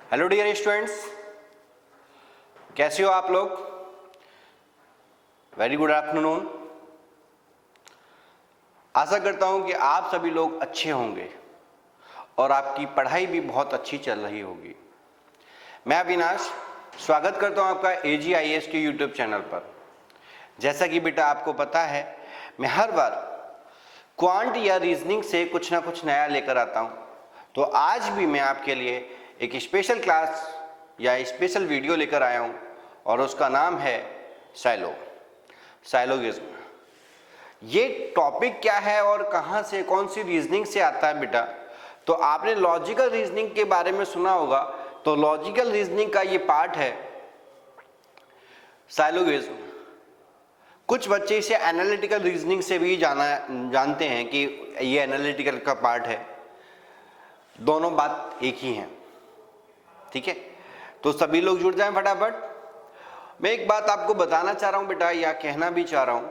Hello dear students, कैसे हो आप लोग? Very good afternoon. आशा करता हूं कि आप सभी लोग अच्छे होंगे और आपकी पढ़ाई भी बहुत अच्छी चल रही होगी। मैं अविनाश स्वागत करता हूं आपका AGIS के यूट्यूब चैनल पर। जैसा कि बेटा आपको पता है, मैं हर बार क्वांट या रीजनिंग से कुछ ना कुछ नया लेकर आता हूं, तो आज भी मैं आपके लिए एक स्पेशल क्लास या स्पेशल वीडियो लेकर आया हूं और उसका नाम है साइलोगिज्म। ये टॉपिक क्या है और कहां से, कौन सी रीजनिंग से आता है बेटा? तो आपने लॉजिकल रीजनिंग के बारे में सुना होगा, तो लॉजिकल रीजनिंग का ये पार्ट है साइलोगिज्म। कुछ बच्चे इसे एनालिटिकल रीजनिंग से भी जानते हैं कि ये एनालिटिकल का पार्ट है। दोनों बात एक ही है, ठीक है? तो सभी लोग जुड़ जाएं फटाफट। मैं एक बात आपको बताना चाह रहा हूं बेटा, या कहना भी चाह रहा हूं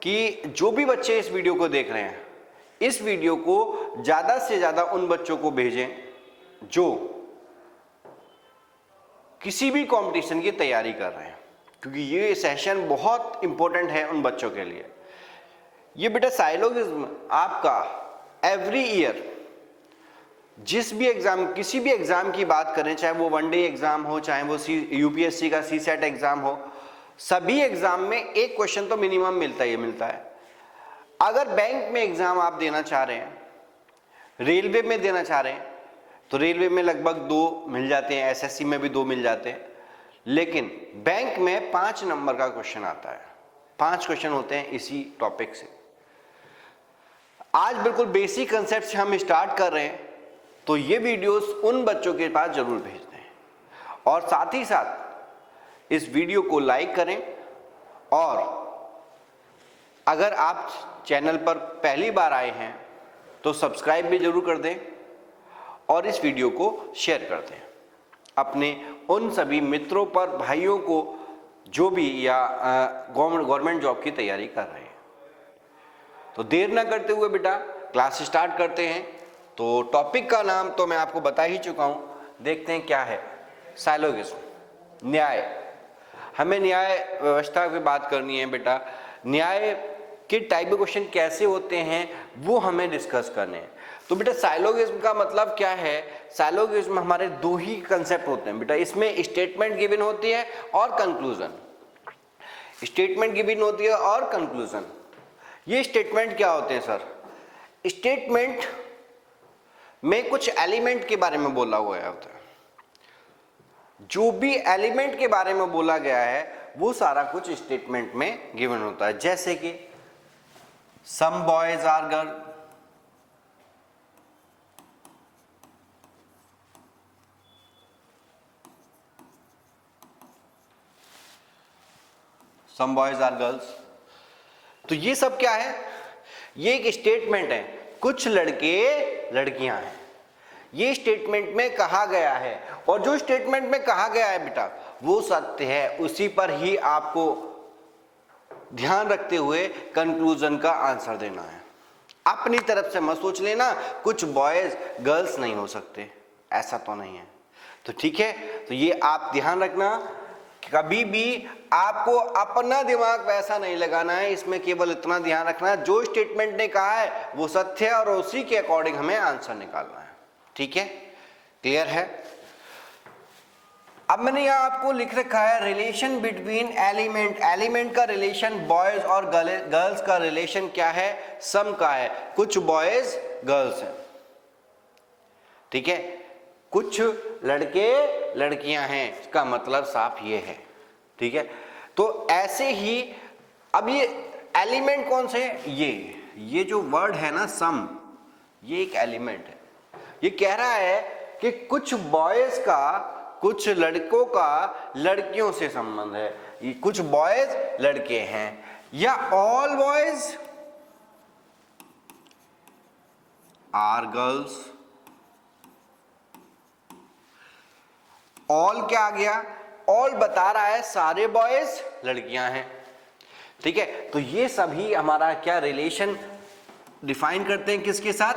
कि जो भी बच्चे इस वीडियो को देख रहे हैं, इस वीडियो को ज्यादा से ज्यादा उन बच्चों को भेजें जो किसी भी कंपटीशन की तैयारी कर रहे हैं, क्योंकि ये सेशन बहुत इंपॉर्टेंट है उन बच्चों के लिए। ये बेटा साइलोगिज्म आपका एवरी ईयर जिस भी एग्जाम, किसी भी एग्जाम की बात करें, चाहे वो वनडे एग्जाम हो, चाहे वो UPSC का CSAT एग्जाम हो, सभी एग्जाम में एक क्वेश्चन तो मिनिमम मिलता है। अगर बैंक में एग्जाम आप देना चाह रहे हैं, रेलवे में देना चाह रहे हैं, तो रेलवे में लगभग 2 मिल जाते हैं, SSC में भी 2 मिल जाते हैं, लेकिन बैंक में 5 नंबर का क्वेश्चन आता है। 5 क्वेश्चन होते हैं इसी टॉपिक से। आज बिल्कुल बेसिक कंसेप्ट से हम स्टार्ट कर रहे हैं, तो ये वीडियोस उन बच्चों के पास जरूर भेज दें और साथ ही साथ इस वीडियो को लाइक करें, और अगर आप चैनल पर पहली बार आए हैं तो सब्सक्राइब भी जरूर कर दें और इस वीडियो को शेयर कर दें अपने उन सभी मित्रों पर, भाइयों को जो भी या गवर्नमेंट जॉब की तैयारी कर रहे हैं। तो देर ना करते हुए बेटा क्लास स्टार्ट करते हैं। तो टॉपिक का नाम तो मैं आपको बता ही चुका हूं, देखते हैं क्या है। साइलोगिज्म, न्याय। हमें न्याय व्यवस्था की बात करनी है बेटा। न्याय के टाइप के क्वेश्चन कैसे होते हैं वो हमें डिस्कस करने हैं। तो बेटा साइलोगिज्म का मतलब क्या है? साइलोगिज्म हमारे 2 ही कंसेप्ट होते हैं बेटा। इसमें स्टेटमेंट गिवन होती है और कंक्लूजन। स्टेटमेंट गिवन होती है और कंक्लूजन। ये स्टेटमेंट क्या होते हैं सर? स्टेटमेंट में कुछ एलिमेंट के बारे में बोला हुआ होता है। जो भी एलिमेंट के बारे में बोला गया है वो सारा कुछ स्टेटमेंट में गिवन होता है। जैसे कि some boys are girl, some boys are girls. तो ये सब क्या है? ये एक स्टेटमेंट है। कुछ लड़के लड़कियां हैं, ये स्टेटमेंट में कहा गया है, और जो स्टेटमेंट में कहा गया है बेटा वो सत्य है, उसी पर ही आपको ध्यान रखते हुए कंक्लूजन का आंसर देना है। अपनी तरफ से मत सोच लेना कुछ बॉयज गर्ल्स नहीं हो सकते, ऐसा तो नहीं है। तो ठीक है, तो ये आप ध्यान रखना, कभी भी आपको अपना दिमाग वैसा नहीं लगाना है। इसमें केवल इतना ध्यान रखना है जो स्टेटमेंट ने कहा है वो सत्य है और उसी के अकॉर्डिंग हमें आंसर निकालना है। ठीक है, क्लियर है? अब मैंने यहां आपको लिख रखा है रिलेशन बिटवीन एलिमेंट। एलिमेंट का रिलेशन बॉयज और गर्ल्स का रिलेशन क्या है? सम का है। कुछ बॉयज गर्ल्स हैं, ठीक है, कुछ लड़के लड़कियां हैं, इसका मतलब साफ ये है। ठीक है, तो ऐसे ही अब ये एलिमेंट कौन से? ये जो वर्ड है ना सम, ये एक एलिमेंट है। ये कह रहा है कि कुछ बॉयज का, कुछ लड़कों का लड़कियों से संबंध है। ये कुछ बॉयज लड़के हैं, या all boys are girls. All क्या आ गया? ऑल बता रहा है सारे बॉयज लड़कियां हैं। ठीक है, तो ये सभी हमारा क्या रिलेशन डिफाइन करते हैं किसके साथ?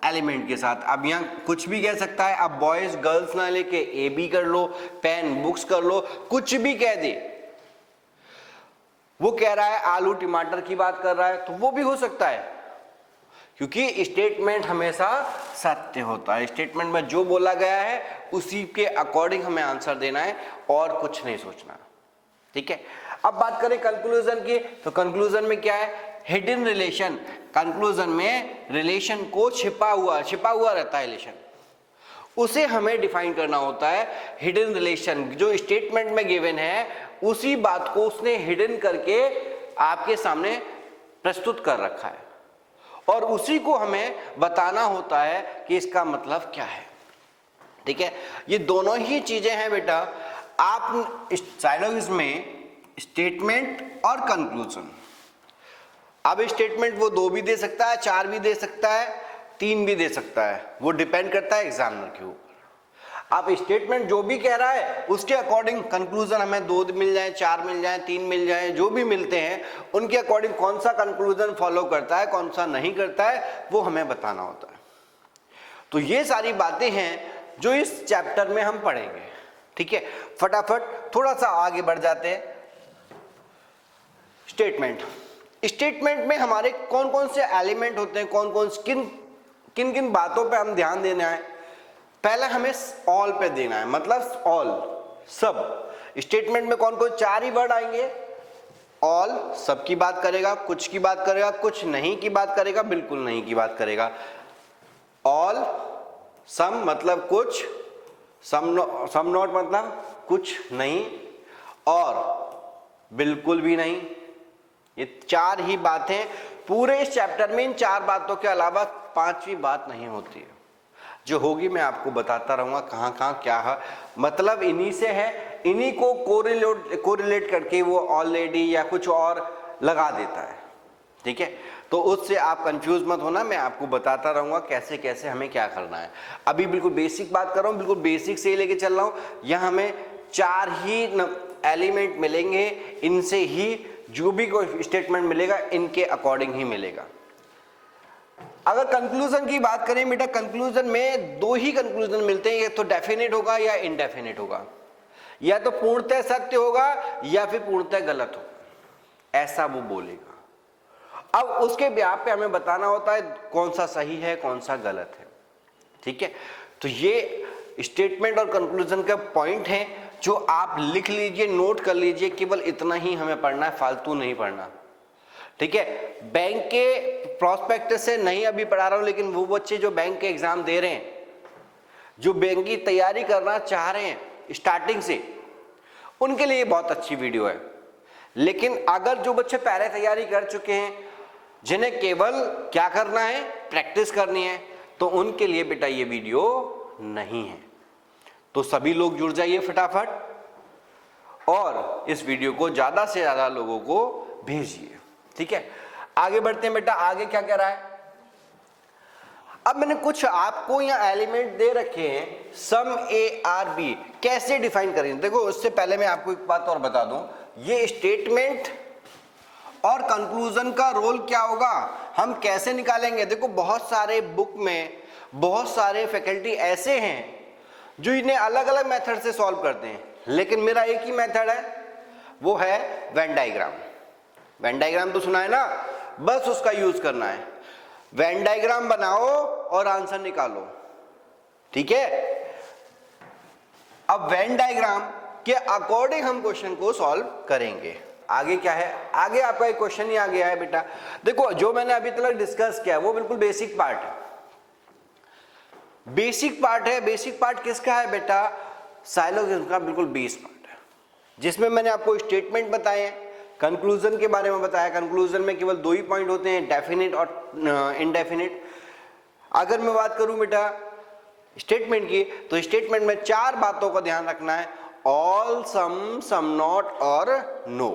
एलिमेंट के साथ। अब यहाँ कुछ भी कह सकता है, अब बॉयज गर्ल्स ना लेके ए बी कर लो, पेन बुक्स कर लो, कुछ भी कह दे। वो कह रहा है आलू टमाटर की बात कर रहा है तो वो भी हो सकता है, क्योंकि स्टेटमेंट हमेशा सत्य होता है। स्टेटमेंट में जो बोला गया है उसी के अकॉर्डिंग हमें आंसर देना है और कुछ नहीं सोचना। ठीक है, अब बात करें कंक्लूजन की, तो कंक्लूजन में क्या है, हिडन रिलेशन। कंक्लूजन में रिलेशन को छिपा हुआ रहता है रिलेशन, उसे हमें डिफाइन करना होता है। हिडन रिलेशन जो स्टेटमेंट में गिवन है उसी बात को उसने हिडन करके आपके सामने प्रस्तुत कर रखा है और उसी को हमें बताना होता है कि इसका मतलब क्या है। ठीक है, ये दोनों ही चीजें हैं बेटा। आप साइलोगिज्म में स्टेटमेंट और कंक्लूजन, अब स्टेटमेंट वो 2 भी दे सकता है, 4 भी दे सकता है, 3 भी दे सकता है, वो डिपेंड करता है एग्जामिनर के ऊपर। आप स्टेटमेंट जो भी कह रहा है उसके अकॉर्डिंग कंक्लूजन हमें 2 मिल जाए, 4 मिल जाए, 3 मिल जाए, जो भी मिलते हैं उनके अकॉर्डिंग कौन सा कंक्लूजन फॉलो करता है कौन सा नहीं करता है वो हमें बताना होता है। तो ये सारी बातें हैं जो इस चैप्टर में हम पढ़ेंगे। ठीक है, फटाफट थोड़ा सा आगे बढ़ जाते हैं। स्टेटमेंट में हमारे कौन कौन से एलिमेंट होते हैं, कौन कौन किन किन बातों पे हम ध्यान देना है। पहला हमें ऑल पे देना है, मतलब ऑल सब। स्टेटमेंट में कौन कौन 4 ही वर्ड आएंगे। ऑल सब की बात करेगा, कुछ की बात करेगा, कुछ नहीं की बात करेगा, बिल्कुल नहीं की बात करेगा। ऑल, सम मतलब कुछ, सम नॉट मतलब कुछ नहीं, और बिल्कुल भी नहीं। ये 4 ही बातें पूरे इस चैप्टर में, इन 4 बातों के अलावा 5वीं बात नहीं होती है। जो होगी मैं आपको बताता रहूंगा कहाँ कहाँ क्या है, मतलब इन्हीं से है, इन्हीं को कोरिलेट करके वो ऑलरेडी या कुछ और लगा देता है। ठीक है, तो उससे आप कंफ्यूज मत होना, मैं आपको बताता रहूंगा कैसे कैसे हमें क्या करना है। अभी बिल्कुल बेसिक बात कर रहा हूँ, बिल्कुल बेसिक से ही लेके चल रहा हूँ। यहाँ हमें 4 ही एलिमेंट मिलेंगे, इनसे ही जो भी कोई स्टेटमेंट मिलेगा इनके अकॉर्डिंग ही मिलेगा। अगर कंक्लूजन की बात करें बेटा, कंक्लूजन में 2 ही कंक्लूजन मिलते हैं, या तो डेफिनेट होगा या इनडेफिनेट होगा, या तो पूर्णतः सत्य होगा या फिर पूर्णतः गलत होगा, ऐसा वो बोलेगा। अब उसके ब्याह पे हमें बताना होता है कौन सा सही है कौन सा गलत है। ठीक है, तो ये स्टेटमेंट और कंक्लूजन का पॉइंट है जो आप लिख लीजिए, नोट कर लीजिए। केवल इतना ही हमें पढ़ना है, फालतू नहीं पढ़ना। ठीक है, बैंक के प्रोस्पेक्टस से नहीं अभी पढ़ा रहा हूं, लेकिन वो बच्चे जो बैंक के एग्जाम दे रहे हैं, जो बैंक की तैयारी करना चाह रहे हैं स्टार्टिंग से, उनके लिए बहुत अच्छी वीडियो है। लेकिन अगर जो बच्चे पहले तैयारी कर चुके हैं, जिन्हें केवल क्या करना है, प्रैक्टिस करनी है, तो उनके लिए बेटा ये वीडियो नहीं है। तो सभी लोग जुड़ जाइए फटाफट और इस वीडियो को ज्यादा से ज्यादा लोगों को भेजिए। ठीक है, आगे बढ़ते हैं बेटा। आगे क्या कह रहा है, अब मैंने कुछ आपको यहाँ एलिमेंट दे रखे हैं, सम ए आर बी, कैसे डिफाइन करेंगे। देखो उससे पहले मैं आपको एक बात और बता दूं, ये स्टेटमेंट और कंक्लूजन का रोल क्या होगा, हम कैसे निकालेंगे। देखो बहुत सारे बुक में बहुत सारे फैकल्टी ऐसे हैं जो इन्हें अलग अलग मेथड से सॉल्व करते हैं, लेकिन मेरा एक ही मेथड है, वो है वेन डायग्राम। वेन डायग्राम तो सुना है ना, बस उसका यूज करना है। वेन डायग्राम बनाओ और आंसर निकालो। ठीक है, अब वेन डायग्राम के अकॉर्डिंग हम क्वेश्चन को सॉल्व करेंगे। आगे क्या है, आगे आपका एक क्वेश्चन ही आ गया है बेटा। देखो जो मैंने अभी तक डिस्कस किया वो बिल्कुल बेसिक पार्ट है, बेसिक पार्ट है। बेसिक पार्ट किसका है बेटा, साइलोगिज्म का बिल्कुल बेस पार्ट है, जिसमें मैंने आपको स्टेटमेंट बताए, कंक्लूजन के बारे में बताया। कंक्लूजन में केवल 2 ही पॉइंट होते हैं, डेफिनेट और इनडेफिनेट। अगर मैं बात करूं बेटा स्टेटमेंट की, तो स्टेटमेंट में 4 बातों का ध्यान रखना है, ऑल, सम नॉट और नो।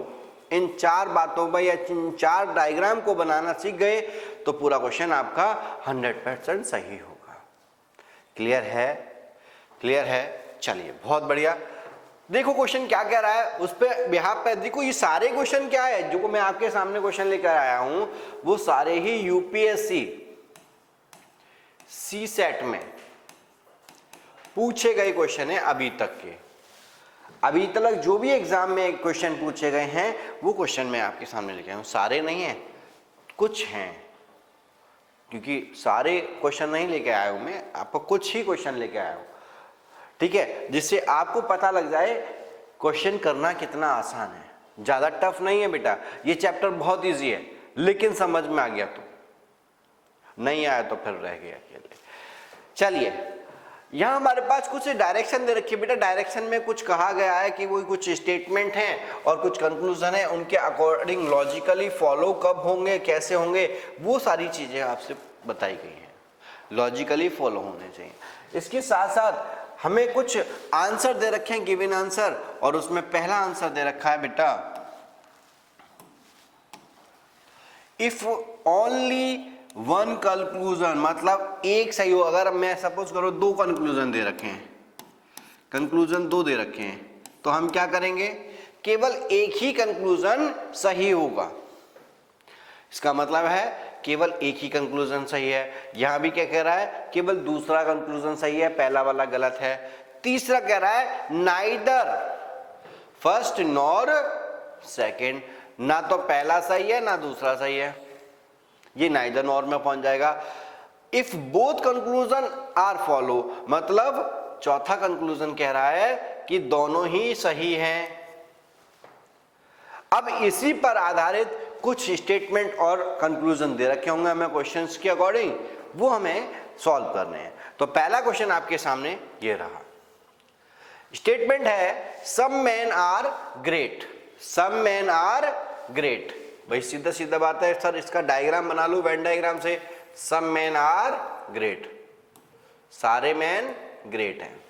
इन 4 बातों पर या इन 4 डायग्राम को बनाना सीख गए तो पूरा क्वेश्चन आपका 100% सही होगा। क्लियर है, क्लियर है, चलिए बहुत बढ़िया। देखो क्वेश्चन क्या कह रहा है, उस पे यहाँ पे देखो, ये सारे क्वेश्चन क्या है जो मैं आपके सामने क्वेश्चन लेकर आया हूं, वो सारे ही यूपीएससी सी सेट में पूछे गए क्वेश्चन है अभी तक के, अभी तक जो भी एग्जाम में क्वेश्चन पूछे गए हैं वो क्वेश्चन मैं आपके सामने लेके आया हूं। सारे नहीं है, कुछ हैं, क्योंकि सारे क्वेश्चन नहीं लेके आया हूं मैं, आपको कुछ ही क्वेश्चन लेके आया हूं, ठीक है, जिससे आपको पता लग जाए क्वेश्चन करना कितना आसान है। ज्यादा टफ नहीं है बेटा, ये चैप्टर बहुत इजी है, लेकिन समझ में आ गया तो, नहीं आया तो फिर रह गया अकेले। चलिए, यहां हमारे पास कुछ डायरेक्शन दे रखी है बेटा। डायरेक्शन में कुछ कहा गया है कि वो कुछ स्टेटमेंट हैं और कुछ कंक्लूजन है, उनके अकॉर्डिंग लॉजिकली फॉलो कब होंगे, कैसे होंगे, वो सारी चीजें आपसे बताई गई हैं, लॉजिकली फॉलो होने चाहिए। इसके साथ साथ हमें कुछ आंसर दे रखे हैं, गिवन आंसर, और उसमें पहला आंसर दे रखा है बेटा, इफ ओनली वन कंक्लूजन, मतलब एक सही हो। अगर मैं सपोज करो दो कंक्लूजन दे रखे हैं, कंक्लूजन दो दे रखे हैं, तो हम क्या करेंगे, केवल एक ही कंक्लूजन सही होगा। इसका मतलब है केवल एक ही कंक्लूजन सही है। यहां भी क्या कह रहा है, केवल दूसरा कंक्लूजन सही है, पहला वाला गलत है। तीसरा कह रहा है नाइदर फर्स्ट नॉर सेकंड, ना तो पहला सही है ना दूसरा सही है, ये नाइदर नॉर में पहुंच जाएगा। If both conclusion are follow, मतलब चौथा कंक्लूजन कह रहा है कि दोनों ही सही हैं। अब इसी पर आधारित कुछ स्टेटमेंट और कंक्लूजन दे रखे होंगे हमें क्वेश्चंस के अकॉर्डिंग, वो हमें सॉल्व करने हैं। तो पहला क्वेश्चन आपके सामने ये रहा, स्टेटमेंट है some man are great, some man are great. भाई सीधा सीधा बात है सर, इसका डायग्राम बना लो वेन डायग्राम से। सम मैन आर ग्रेट, सारे मैन ग्रेट हैं।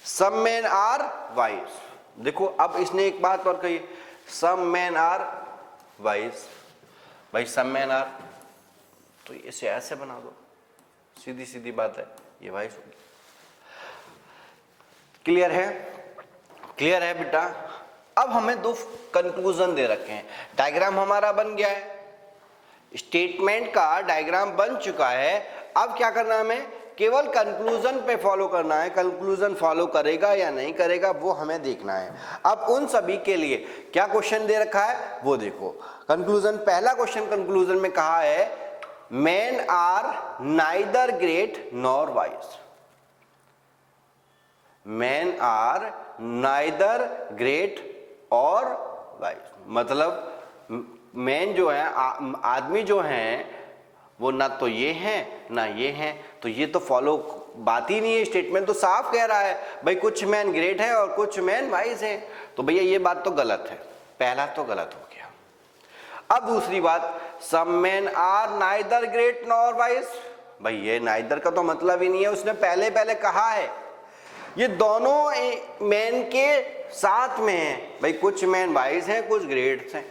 सम मैन आर वाइज, देखो अब इसने एक बात और कही, सम मैन आर वाइज। भाई सम मैन आर, तो इसे ऐसे बना दो, सीधी सीधी बात है, ये वाइज होगी। क्लियर है, क्लियर है बेटा। अब हमें दो कंक्लूजन दे रखे हैं, डायग्राम हमारा बन गया है, स्टेटमेंट का डायग्राम बन चुका है। अब क्या करना है, हमें केवल कंक्लूजन पे फॉलो करना है, कंक्लूजन फॉलो करेगा या नहीं करेगा वो हमें देखना है। अब उन सभी के लिए क्या क्वेश्चन दे रखा है वो देखो। कंक्लूजन, पहला क्वेश्चन कंक्लूजन में कहा है man are neither great nor wise, man are neither great और वाइज, मतलब मैन जो है, आदमी जो हैं वो ना तो ये हैं ना ये हैं, तो ये तो फॉलो बात ही नहीं है। स्टेटमेंट तो साफ कह रहा है भाई कुछ मैन ग्रेट है और कुछ मैन वाइज है, तो भैया ये बात तो गलत है, पहला तो गलत हो गया। अब दूसरी बात, some man are neither great nor wise, भाई ये नाइदर का तो मतलब ही नहीं है, उसने पहले पहले कहा है ये दोनों मैन के साथ में है, भाई कुछ मैन वाइज हैं कुछ ग्रेट हैं,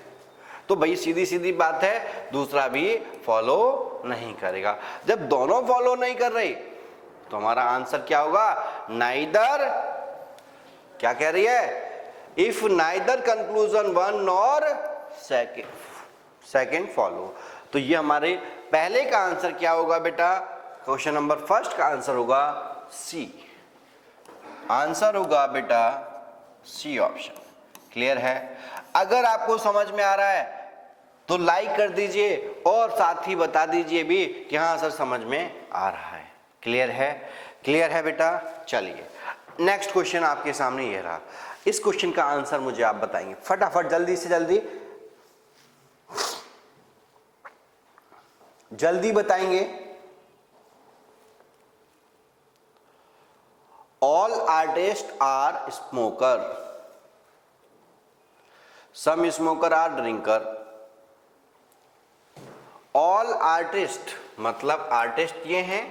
तो भाई सीधी सीधी बात है दूसरा भी फॉलो नहीं करेगा। जब दोनों फॉलो नहीं कर रहे तो हमारा आंसर क्या होगा, नाइदर, क्या कह रही है, if neither conclusion one nor second follow, तो ये हमारे पहले का आंसर क्या होगा बेटा, क्वेश्चन नंबर फर्स्ट का आंसर होगा सी, आंसर होगा बेटा सी ऑप्शन। क्लियर है। अगर आपको समझ में आ रहा है तो लाइक कर दीजिए और साथ ही बता दीजिए भी कि हाँ सर समझ में आ रहा है। क्लियर है, क्लियर है बेटा। चलिए नेक्स्ट क्वेश्चन आपके सामने ये रहा, इस क्वेश्चन का आंसर मुझे आप बताएंगे फटाफट, जल्दी से जल्दी, जल्दी बताएंगे। All artist are smoker, some smoker are drinker. All artist मतलब आर्टिस्ट ये हैं,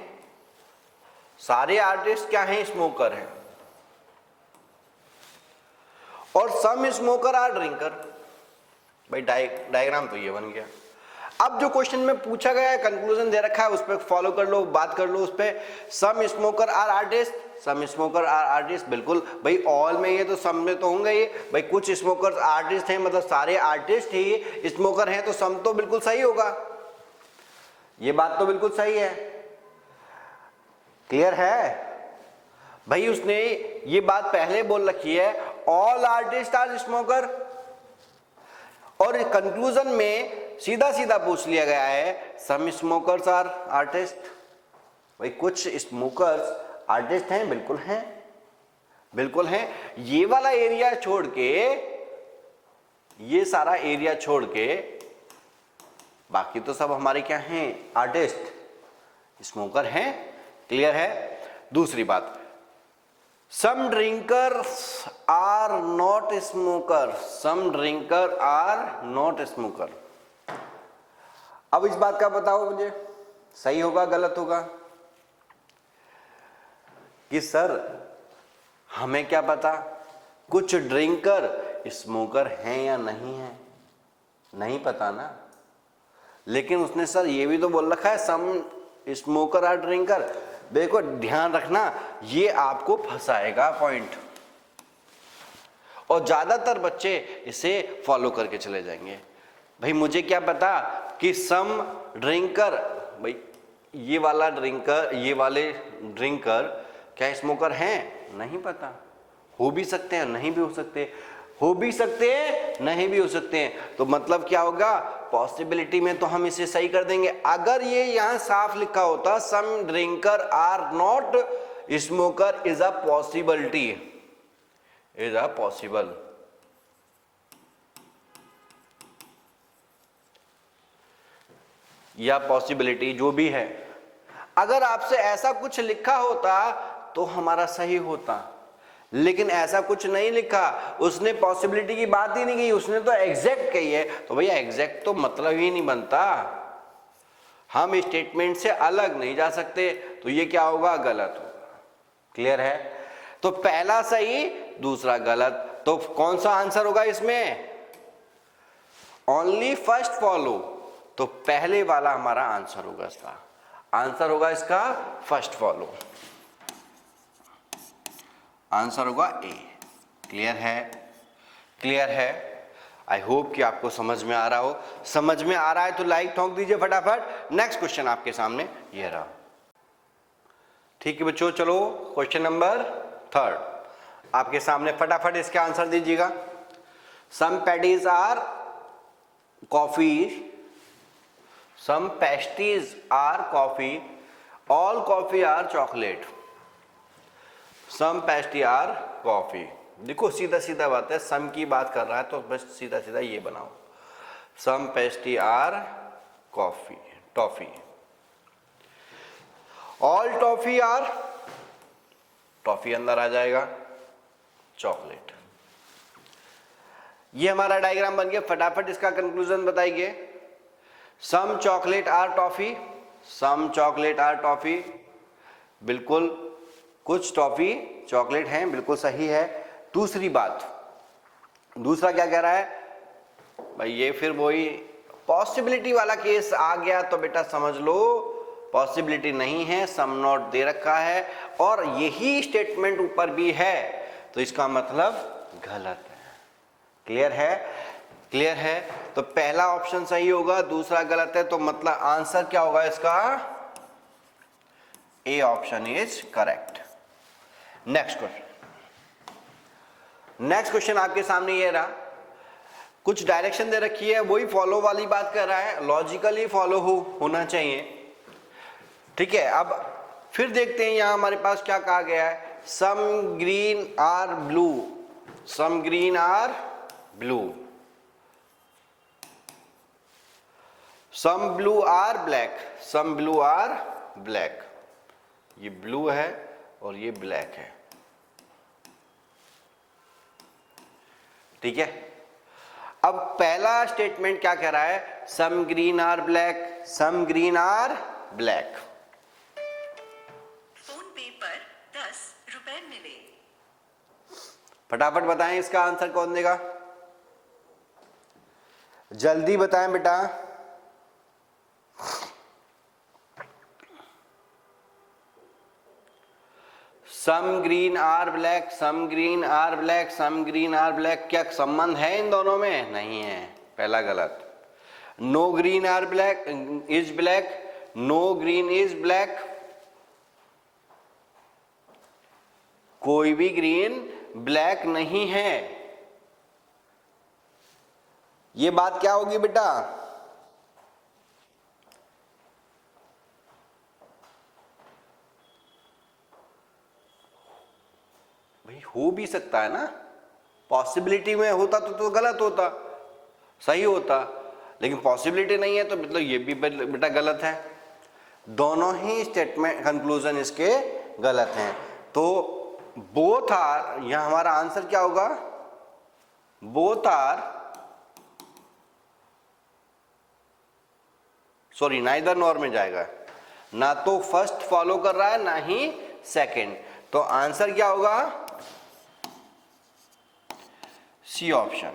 सारे आर्टिस्ट क्या हैं, स्मोकर हैं, और सम स्मोकर आर ड्रिंकर। भाई डायग्राम तो ये बन गया। अब जो क्वेश्चन में पूछा गया है, कंक्लूजन दे रखा है, उस पर फॉलो कर लो, बात कर लो उस पर। Some smoker are artist, some smoker are artist, बिल्कुल भाई ऑल में ये तो सम में तो होंगे ये, भाई कुछ स्मोकर आर्टिस्ट हैं मतलब सारे आर्टिस्ट ही स्मोकर हैं, तो सम तो बिल्कुल सही होगा, ये बात तो बिल्कुल सही है। क्लियर है भाई? उसने ये बात पहले बोल रखी है, ऑल आर्टिस्ट आर स्मोकर, और कंक्लूजन में सीधा सीधा पूछ लिया गया है सम स्मोकर्स आर आर्टिस्ट। भाई कुछ स्मोकर्स आर्टिस्ट हैं, बिल्कुल हैं, बिल्कुल हैं। ये वाला एरिया छोड़ के, ये सारा एरिया छोड़ के बाकी तो सब हमारे क्या हैं? आर्टिस्ट, स्मोकर हैं। क्लियर है? दूसरी बात, some drinkers are not smoker, some drinker are not smoker. अब इस बात का बताओ मुझे, सही होगा गलत होगा? कि सर हमें क्या पता कुछ ड्रिंकर स्मोकर हैं या नहीं है, नहीं पता ना। लेकिन उसने सर ये भी तो बोल रखा है सम स्मोकर आर ड्रिंकर। देखो ध्यान रखना, ये आपको फंसाएगा पॉइंट, और ज्यादातर बच्चे इसे फॉलो करके चले जाएंगे। भाई मुझे क्या पता कि सम ड्रिंकर, भाई ये वाला ड्रिंकर, ये वाले ड्रिंकर क्या स्मोकर हैं? नहीं पता। हो भी सकते हैं, नहीं भी हो सकते, हो भी सकते हैं, नहीं भी हो सकते हैं। तो मतलब क्या होगा? पॉसिबिलिटी में तो हम इसे सही कर देंगे। अगर ये यहां साफ लिखा होता some drinker are not smoker is a possibility, is a possible, या पॉसिबिलिटी जो भी है, अगर आपसे ऐसा कुछ लिखा होता तो हमारा सही होता। लेकिन ऐसा कुछ नहीं लिखा, उसने पॉसिबिलिटी की बात ही नहीं की, उसने तो एग्जैक्ट कही है। तो भैया एग्जैक्ट तो मतलब ही नहीं बनता, हम स्टेटमेंट से अलग नहीं जा सकते, तो ये क्या होगा? गलत होगा। क्लियर है? तो पहला सही, दूसरा गलत। तो कौन सा आंसर होगा इसमें? Only first follow. तो पहले वाला हमारा आंसर होगा, इसका आंसर होगा इसका फर्स्ट फॉलो, आंसर होगा ए। क्लियर है? क्लियर है? आई होप कि आपको समझ में आ रहा हो। समझ में आ रहा है तो लाइक ठोक दीजिए फटाफट। नेक्स्ट क्वेश्चन आपके सामने ये रहा। ठीक है बच्चों, चलो क्वेश्चन नंबर 3 आपके सामने, फटाफट इसका आंसर दीजिएगा। Some patties are coffee, some pastries are coffee, all coffee are chocolate, some pastry are coffee. देखो सीधा सीधा बात है, सम की बात कर रहा है तो बस सीधा सीधा ये बनाओ, some pastry are coffee toffee, all toffee are, toffee अंदर आ जाएगा, चॉकलेट। ये हमारा डायग्राम बन गया। फटाफट इसका कंक्लूजन बताइए। Some chocolate are toffee, some chocolate are toffee, बिल्कुल कुछ टॉफी चॉकलेट हैं, बिल्कुल सही है। दूसरी बात, दूसरा क्या कह रहा है भाई? ये फिर वही पॉसिबिलिटी वाला केस आ गया तो बेटा समझ लो पॉसिबिलिटी नहीं है, सम नॉट दे रखा है, और यही स्टेटमेंट ऊपर भी है, तो इसका मतलब गलत है। क्लियर है? क्लियर है? तो पहला ऑप्शन सही होगा, दूसरा गलत है, तो मतलब आंसर क्या होगा इसका? A option is correct. Next question, next question आपके सामने ये रहा। कुछ डायरेक्शन दे रखी है, वही फॉलो वाली बात कर रहा है, लॉजिकली फॉलो होना चाहिए। ठीक है, अब फिर देखते हैं यहां हमारे पास क्या कहा गया है। Some green are blue, some green are blue, some blue are black, some blue are black. ये ब्लू है और ये ब्लैक है। ठीक है, अब पहला स्टेटमेंट क्या कह रहा है? Some green are black, some green are black. Phone पे पर 10 रुपए मिले। फटाफट बताएं इसका आंसर कौन देगा? जल्दी बताएं बेटा। Some green are black, some green are black, some green are black, क्या संबंध है इन दोनों में? नहीं है, पहला गलत। No green are black is black, no green is black, कोई भी ग्रीन ब्लैक नहीं है। ये बात क्या होगी बेटा? भाई हो भी सकता है ना, पॉसिबिलिटी में होता तो गलत होता, सही होता, लेकिन पॉसिबिलिटी नहीं है तो मतलब ये भी बेटा गलत है। दोनों ही स्टेटमेंट कंक्लूजन इसके गलत हैं। तो बोथ आर, यहां हमारा आंसर क्या होगा? Both are, sorry neither nor में जाएगा, ना तो फर्स्ट फॉलो कर रहा है ना ही सेकंड। तो आंसर क्या होगा? C option,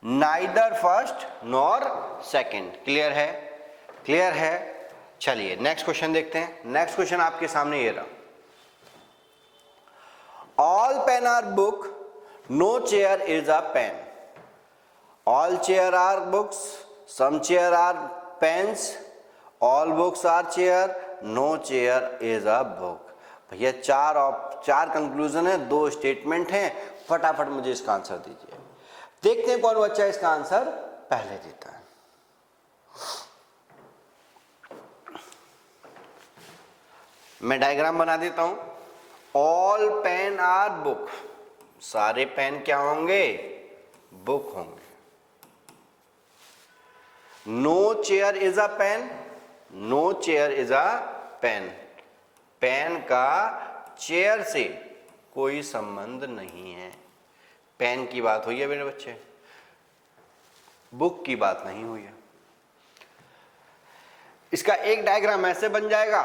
neither first nor second. Clear है? क्लियर है। चलिए नेक्स्ट क्वेश्चन देखते हैं। नेक्स्ट क्वेश्चन आपके सामने ये रहा, all pen are book, no chair is a pen. All chair are books, some chair are pens, all books are chair, no chair is a book. भैया चार कंक्लूजन है, 2 statement हैं, फटाफट मुझे इसका आंसर दीजिए। देखते हैं कौन बच्चा इसका आंसर पहले देता है। मैं डायग्राम बना देता हूं। ऑल पेन आर बुक, सारे पेन क्या होंगे? बुक होंगे। No chair is a pen, no chair is a pen. Pen का चेयर से कोई संबंध नहीं है। पेन की बात हुई है मेरे बच्चे, बुक की बात नहीं हुई है। इसका एक डायग्राम ऐसे बन जाएगा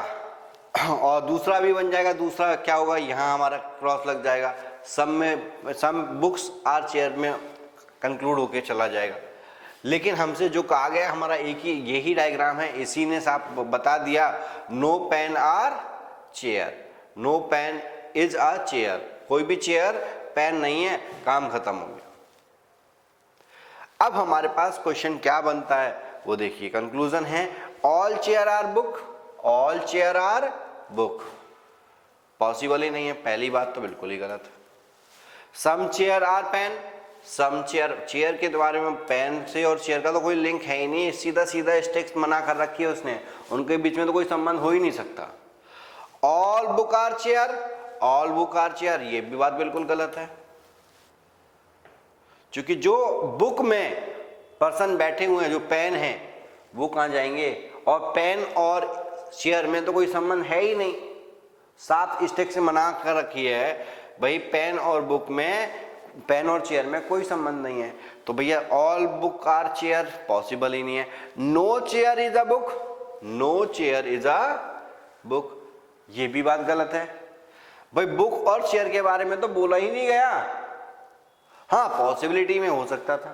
और दूसरा भी बन जाएगा। दूसरा क्या होगा? यहां हमारा क्रॉस लग जाएगा। सम बुक्स आर चेयर में कंक्लूड होके चला जाएगा। लेकिन हमसे जो कहा गया हमारा एक ही यही डायग्राम है, इसी ने साफ बता दिया, no pen are chair, no pen is a chair. कोई भी चेयर पेन नहीं है, काम खत्म हो गया। अब हमारे पास क्वेश्चन क्या बनता है वो देखिए। कंक्लूजन है all chair are book, all chair are book, possible ही नहीं है, पहली बात तो बिल्कुल ही गलत है। Some chair are pen, some chair, chair के बारे में पेन से और चेयर का तो कोई लिंक है ही नहीं, सीधा सीधा टेक्स्ट मना कर रखी है उसने, उनके बीच में तो कोई संबंध हो ही नहीं सकता। All book are chair, all book are chair, ये भी बात बिल्कुल गलत है, क्योंकि जो बुक में पर्सन बैठे हुए हैं, जो पेन है, वो कहां जाएंगे? और पेन और चेयर में तो कोई संबंध है ही नहीं, साफ इस टेक्स्ट से मना कर रखी है भाई पेन और बुक में, पेन और चेयर में कोई संबंध नहीं है। तो भैया all book are chair possible ही नहीं है। No chair is a book, no chair is a book, ये भी बात गलत है। भाई बुक और चेयर के बारे में तो बोला ही नहीं गया, हाँ पॉसिबिलिटी में हो सकता था,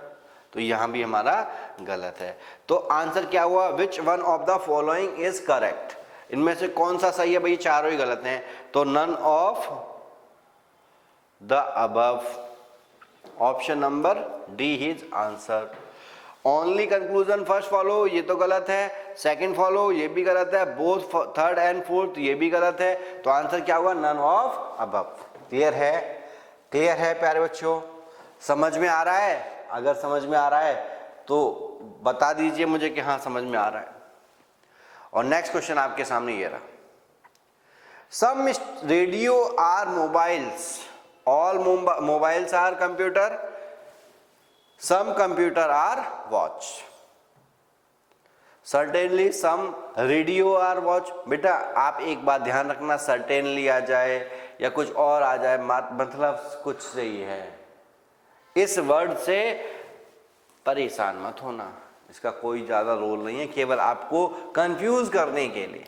तो यहां भी हमारा गलत है। तो आंसर क्या हुआ? Which one of the following is correct, इनमें से कौन सा सही है? भाई चारों ही गलत हैं, तो none of the above, option number D is answer. Only conclusion first follow, ये तो गलत है। सेकंड फॉलो, ये भी गलत है। बोथ थर्ड एंड फोर्थ, ये भी गलत है। तो आंसर क्या हुआ? None of above. क्लियर है? क्लियर है प्यारे बच्चों? समझ में आ रहा है? अगर समझ में आ रहा है तो बता दीजिए मुझे कि हाँ समझ में आ रहा है। और नेक्स्ट क्वेश्चन आपके सामने ये रहा, some radio are mobiles, all mobiles are computer, some computer are watch. Certainly some radio are watch. बेटा आप एक बात ध्यान रखना, सर्टेनली आ जाए या कुछ और आ जाए, मतलब कुछ सही है, इस वर्ड से परेशान मत होना, इसका कोई ज्यादा रोल नहीं है, केवल आपको कंफ्यूज करने के लिए।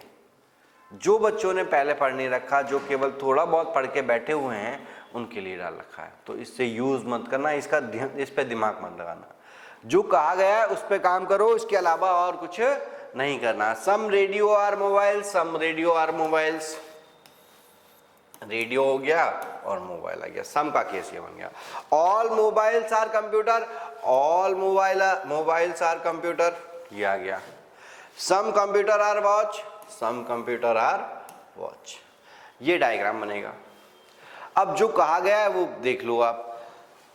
जो बच्चों ने पहले पढ़ नहीं रखा, जो केवल थोड़ा बहुत पढ़ के बैठे हुए हैं, उनके लिए डाल रखा है, तो इससे यूज मत करना, इसका इस पे दिमाग मत लगाना। जो कहा गया है उस पे काम करो, इसके अलावा और कुछ नहीं करना। Some radio are mobiles, some radio are mobiles, radio हो गया और मोबाइल आ गया, सम का केस ये बन गया। All mobiles are computer, all mobiles are computer, ये आ गया। Some computer are watch, some computer are watch, ये डायग्राम बनेगा। अब जो कहा गया है वो देख लो आप।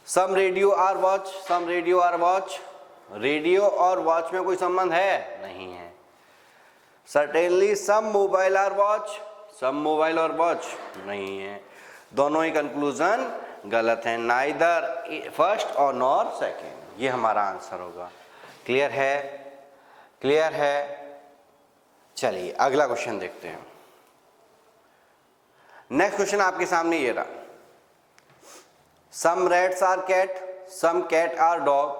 Some radio are watch, some radio are watch, radio और वॉच में कोई संबंध है? नहीं है। Certainly some mobile are watch, some mobile और वॉच नहीं है। दोनों ही कंक्लूजन गलत है, नाइदर फर्स्ट और नॉर सेकेंड। ये हमारा आंसर होगा। क्लियर है? क्लियर है? चलिए अगला क्वेश्चन देखते हैं। नेक्स्ट क्वेश्चन आपके सामने ये रहा। Some rats are cat, some cat are dog,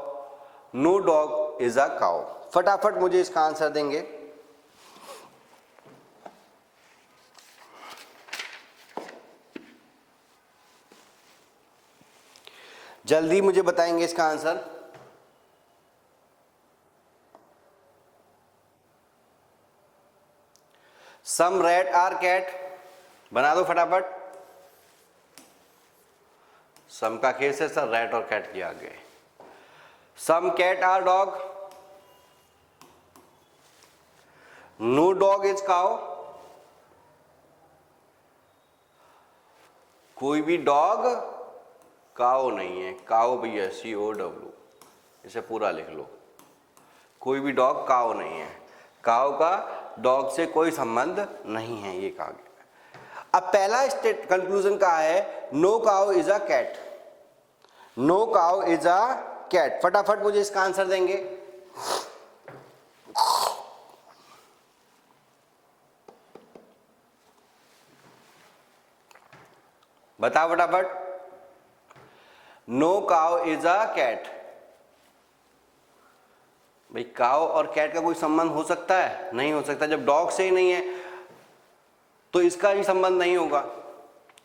no dog is a cow. फटाफट मुझे इसका आंसर देंगे। जल्दी मुझे बताएंगे इसका answer. Some rat are cat, बना दो फटाफट। सम का केस है सर, रैट और कैट के आगे। Some cat are dog, no dog is cow. कोई भी डॉग काओ नहीं है। काओ भैया COW, इसे पूरा लिख लो। कोई भी डॉग काओ नहीं है। काओ का डॉग से कोई संबंध नहीं है, ये कहा गया। अब पहला स्टेट कंक्लूजन कहा है no cow is a cat, no cow is a cat. फटाफट मुझे इसका आंसर देंगे। बताओ फटाफट। No cow is a cat. भाई काउ और कैट का कोई संबंध हो सकता है? नहीं हो सकता। जब डॉग से ही नहीं है तो इसका भी संबंध नहीं होगा,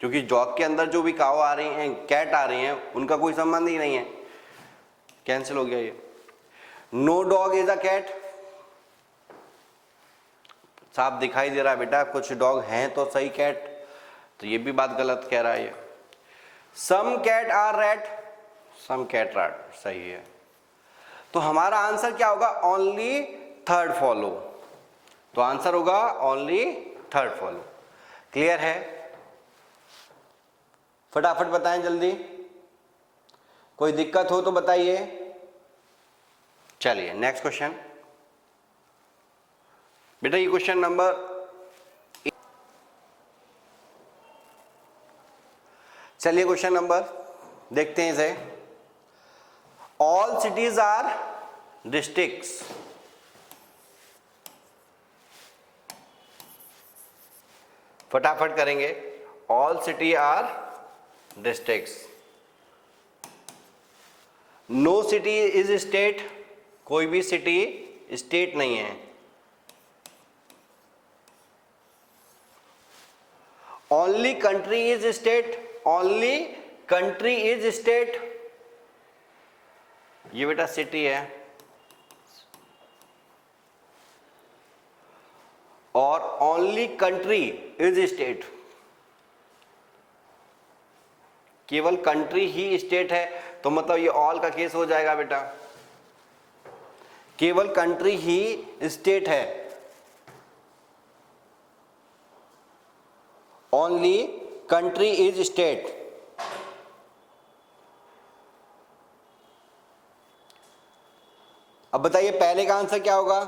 क्योंकि डॉग के अंदर जो भी काउ आ रही हैं, कैट आ रही हैं, उनका कोई संबंध ही नहीं है। कैंसिल हो गया ये। No dog is a cat, साफ दिखाई दे रहा है बेटा कुछ डॉग हैं तो सही कैट, तो ये भी बात गलत कह रहा है ये। Some cat are rat, some cat rat सही है। तो हमारा आंसर क्या होगा? Only third follow. तो आंसर होगा ओनली थर्ड फॉलो। क्लियर है? फटाफट बताएं जल्दी, कोई दिक्कत हो तो बताइए। चलिए नेक्स्ट क्वेश्चन। बेटा ये क्वेश्चन नंबर, चलिए क्वेश्चन नंबर देखते हैं इसे। ऑल सिटीज आर डिस्ट्रिक्ट्स, फटाफट करेंगे। All city are districts. No city is state, कोई भी सिटी स्टेट नहीं है। Only country is state, only country is state. ये बेटा सिटी है। और ओनली कंट्री इज स्टेट, केवल कंट्री ही स्टेट है, तो मतलब ये ऑल का केस हो जाएगा बेटा। केवल कंट्री ही स्टेट है, ओनली कंट्री इज स्टेट। अब बताइए पहले का आंसर क्या होगा?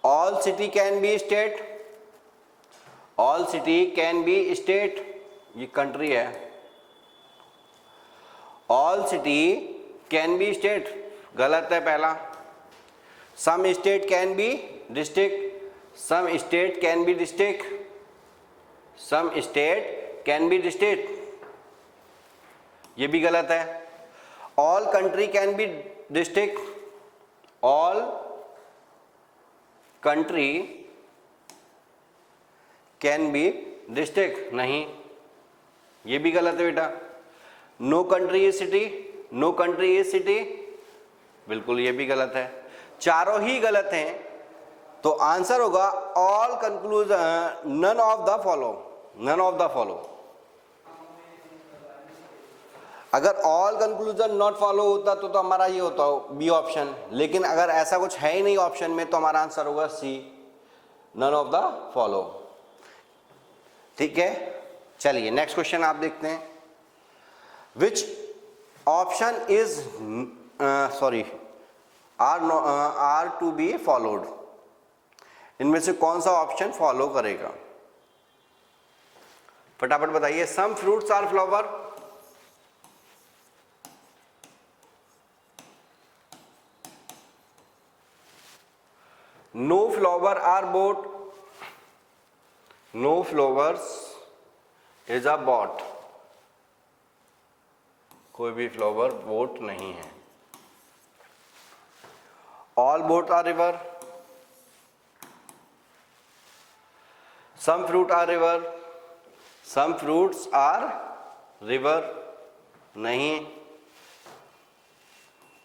All city can be state, all city can be state, ये कंट्री है। All city can be state गलत है पहला। Some state can be district, some state can be district, some state can be district, ये भी गलत है। All country can be district, all country can be district, नहीं, ये भी गलत है बेटा। No country is city, no country is city, बिल्कुल ये भी गलत है। चारों ही गलत हैं, तो आंसर होगा all conclusion, none of the follow, none of the follow. अगर ऑल कंक्लूजन नॉट फॉलो होता तो हमारा ये होता बी ऑप्शन, लेकिन अगर ऐसा कुछ है ही नहीं ऑप्शन में तो हमारा आंसर होगा C, none of the follow. ठीक है, चलिए नेक्स्ट क्वेश्चन आप देखते हैं। Which option is are to be followed, इनमें से कौन सा ऑप्शन फॉलो करेगा? फटाफट बताइए। Some fruits are flower, no flower are boat, no flowers is a boat, कोई भी फ्लावर बोट नहीं है। All boat are river, some fruit are river, some fruits are river नहीं,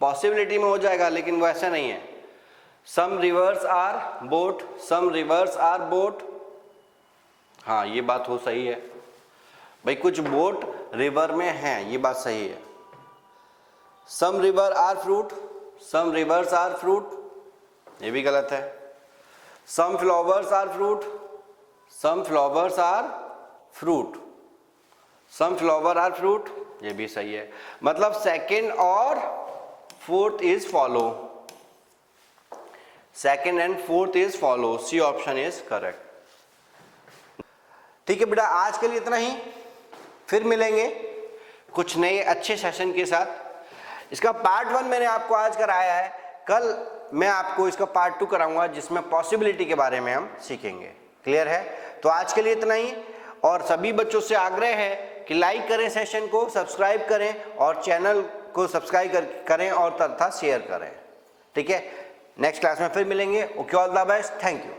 पॉसिबिलिटी में हो जाएगा लेकिन वो ऐसा नहीं है। Some rivers are boat, some rivers are boat, हाँ ये बात हो सही है भाई, कुछ बोट रिवर में हैं, ये बात सही है। Some river are fruit, some rivers are fruit, ये भी गलत है। Some flowers are fruit, some flowers are fruit, some flower are fruit, ये भी सही है। मतलब सेकंड और fourth is follow, second and fourth is follow, C option is correct. ठीक है बेटा, आज के लिए इतना ही, फिर मिलेंगे कुछ नए अच्छे सेशन के साथ। इसका पार्ट 1 मैंने आपको आज कराया है, कल मैं आपको इसका पार्ट 2 कराऊंगा जिसमें पॉसिबिलिटी के बारे में हम सीखेंगे। क्लियर है? तो आज के लिए इतना ही, और सभी बच्चों से आग्रह है कि लाइक करें सेशन को, सब्सक्राइब करें और चैनल को सब्सक्राइब करें और तथा शेयर करें। ठीक है, नेक्स्ट क्लास में फिर मिलेंगे। Okay, all the best, thank you.